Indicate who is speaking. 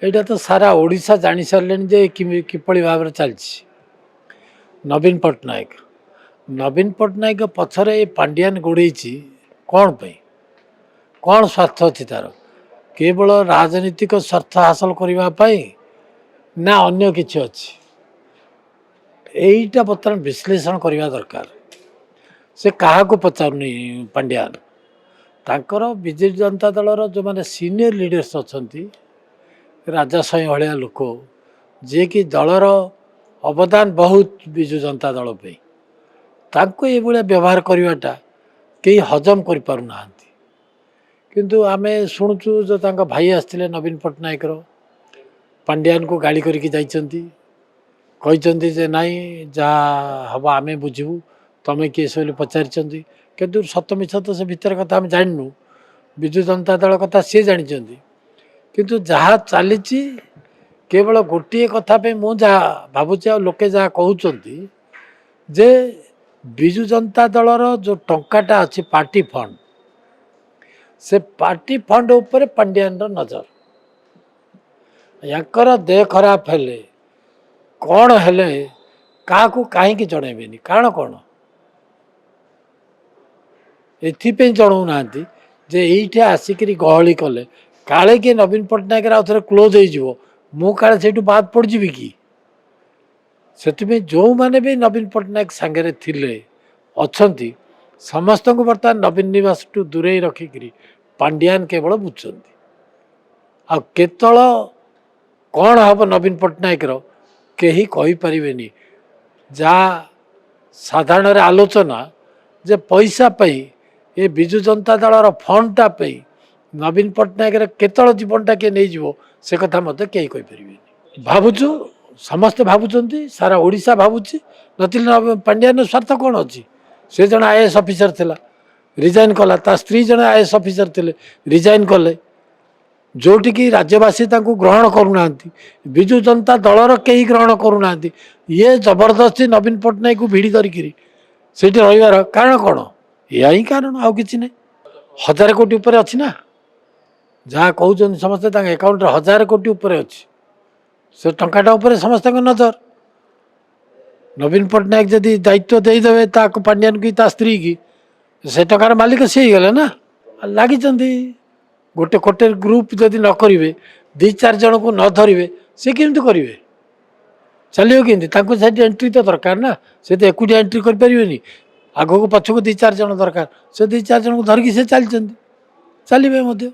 Speaker 1: ଏଇଟା ତ ସାରା ଓଡ଼ିଶା ଜାଣି ସାରିଲେଣି ଯେ କିଭଳି ଭାବରେ ଚାଲିଛି। ନବୀନ ପଟ୍ଟନାୟକ ପଛରେ ଏ ପାଣ୍ଡିଆନ ଗୋଡ଼େଇଛି କ'ଣ ପାଇଁ? କ'ଣ ସ୍ୱାର୍ଥ ଅଛି ତା'ର? କେବଳ ରାଜନୈତିକ ସ୍ୱାର୍ଥ ହାସଲ କରିବା ପାଇଁ ନା ଅନ୍ୟ କିଛି ଅଛି? ଏଇଟା ବର୍ତ୍ତମାନ ବିଶ୍ଳେଷଣ କରିବା ଦରକାର। ସେ କାହାକୁ ପଚାରୁନି ପାଣ୍ଡିଆନ। ତାଙ୍କର ବିଜେପି ଜନତା ଦଳର ଯେଉଁମାନେ ସିନିୟର ଲିଡର୍ସ ଅଛନ୍ତି, ରାଜା ସ୍ୱାଇଁ ଭଳିଆ ଲୋକ, ଯିଏକି ଦଳର ଅବଦାନ ବହୁତ ବିଜୁ ଜନତା ଦଳ ପାଇଁ, ତାଙ୍କୁ ଏଇଭଳିଆ ବ୍ୟବହାର କରିବାଟା କେହି ହଜମ କରିପାରୁନାହାନ୍ତି। କିନ୍ତୁ ଆମେ ଶୁଣୁଛୁ ଯେ ତାଙ୍କ ଭାଇ ଆସିଥିଲେ ନବୀନ ପଟ୍ଟନାୟକର, ପାଣ୍ଡିଆନକୁ ଗାଳି କରିକି ଯାଇଛନ୍ତି, କହିଛନ୍ତି ଯେ ନାଇଁ ଯାହା ହେବ ଆମେ ବୁଝିବୁ, ତମେ କିଏ ସେ ବୋଲି ପଚାରିଛନ୍ତି। କିନ୍ତୁ ସତ ମିଛ ତ ସେ ଭିତର କଥା ଆମେ ଜାଣିନୁ, ବିଜୁ ଜନତା ଦଳ କଥା ସିଏ ଜାଣିଛନ୍ତି। କିନ୍ତୁ ଯାହା ଚାଲିଛି କେବଳ ଗୋଟିଏ କଥା ପାଇଁ ମୁଁ ଯାହା ଭାବୁଛି, ଆଉ ଲୋକେ ଯାହା କହୁଛନ୍ତି ଯେ ବିଜୁ ଜନତା ଦଳର ଯେଉଁ ଟଙ୍କାଟା ଅଛି ପାର୍ଟି ଫଣ୍ଡ, ସେ ପାର୍ଟି ଫଣ୍ଡ ଉପରେ ପାଣ୍ଡିଆନର ନଜର। ୟାଙ୍କର ଦେହ ଖରାପ ହେଲେ କ'ଣ ହେଲେ କାହାକୁ କାହିଁକି ଜଣାଇବେନି? କାରଣ କ'ଣ ଏଥିପାଇଁ ଜଣାଉନାହାନ୍ତି ଯେ ଏଇଠି ଆସିକିରି ଗହଳି କଲେ କାଳେ କିଏ ନବୀନ ପଟ୍ଟନାୟକର ଆଉ ଥରେ କ୍ଲୋଜ୍ ହେଇଯିବ, ମୁଁ କାଳେ ସେଇଠୁ ବାଦ ପଡ଼ିଯିବି କି? ସେଥିପାଇଁ ଯେଉଁମାନେ ବି ନବୀନ ପଟ୍ଟନାୟକ ସାଙ୍ଗରେ ଥିଲେ ଅଛନ୍ତି, ସମସ୍ତଙ୍କୁ ବର୍ତ୍ତମାନ ନବୀନ ନିବାସଠୁ ଦୂରେଇ ରଖିକିରି ପାଣ୍ଡିଆନ କେବଳ ବୁଝୁଛନ୍ତି। ଆଉ କେତେବେଳେ କ'ଣ ହେବ ନବୀନ ପଟ୍ଟନାୟକର କେହି କହିପାରିବେନି। ଯାହା ସାଧାରଣରେ ଆଲୋଚନା ଯେ ପଇସା ପାଇଁ ଏ ବିଜୁ ଜନତା ଦଳର ଫଣ୍ଡଟା ପାଇଁ ନବୀନ ପଟ୍ଟନାୟକର କେତେବେଳେ ଜୀବନଟା କିଏ ନେଇଯିବ, ସେ କଥା ମଧ୍ୟ କେହି କହିପାରିବେନି। ଭାବୁଛୁ, ସମସ୍ତେ ଭାବୁଛନ୍ତି, ସାରା ଓଡ଼ିଶା ଭାବୁଛି। ନଥିଲେ ପାଣ୍ଡିଆନର ସ୍ୱାର୍ଥ କ'ଣ ଅଛି? ସେ ଜଣେ IAS ଅଫିସର ଥିଲା, ରିଜାଇନ୍ କଲା। ତା ସ୍ତ୍ରୀ ଜଣେ IAS ଅଫିସର ଥିଲେ, ରିଜାଇନ୍ କଲେ। ଯେଉଁଠିକି ରାଜ୍ୟବାସୀ ତାଙ୍କୁ ଗ୍ରହଣ କରୁନାହାନ୍ତି, ବିଜୁ ଜନତା ଦଳର କେହି ଗ୍ରହଣ କରୁନାହାନ୍ତି, ଇଏ ଜବରଦସ୍ତି ନବୀନ ପଟ୍ଟନାୟକକୁ ଭିଡ଼ି ଧରିକିରି ସେଇଠି ରହିବାର କାରଣ କ'ଣ? ଏହା ହିଁ କାରଣ, ଆଉ କିଛି ନାହିଁ। 1000 କୋଟି ଉପରେ ଅଛି ନା, ଯାହା କହୁଛନ୍ତି ସମସ୍ତେ, ତାଙ୍କ ଆକାଉଣ୍ଟରେ 1000 କୋଟି ଉପରେ ଅଛି। ସେ ଟଙ୍କାଟା ଉପରେ ସମସ୍ତଙ୍କ ନଜର। ନବୀନ ପଟ୍ଟନାୟକ ଯଦି ଦାୟିତ୍ୱ ଦେଇଦେବେ ତାକୁ, ପାଣ୍ଡିଆନକୁ ତା ସ୍ତ୍ରୀ କି, ସେ ଟଙ୍କାର ମାଲିକ ସିଏ ହେଇଗଲେ ନା। ଲାଗିଛନ୍ତି ଗୋଟେ କୋଟେର ଗ୍ରୁପ ଯଦି ନ କରିବେ, 2-4 ଜଣଙ୍କୁ ନ ଧରିବେ, ସେ କେମିତି କରିବେ? ଚାଲିବ କେମିତି? ତାଙ୍କୁ ସେଠି ଏଣ୍ଟ୍ରି ତ ଦରକାର ନା। ସେ ତ ଏକୁଟିଆ ଏଣ୍ଟ୍ରି କରିପାରିବେନି, ଆଗକୁ ପଛକୁ 2-4 ଜଣ ଦରକାର। ସେ 2-4 ଜଣଙ୍କୁ ଧରିକି ସେ ଚାଲିଛନ୍ତି, ଚାଲିବେ ମଧ୍ୟ।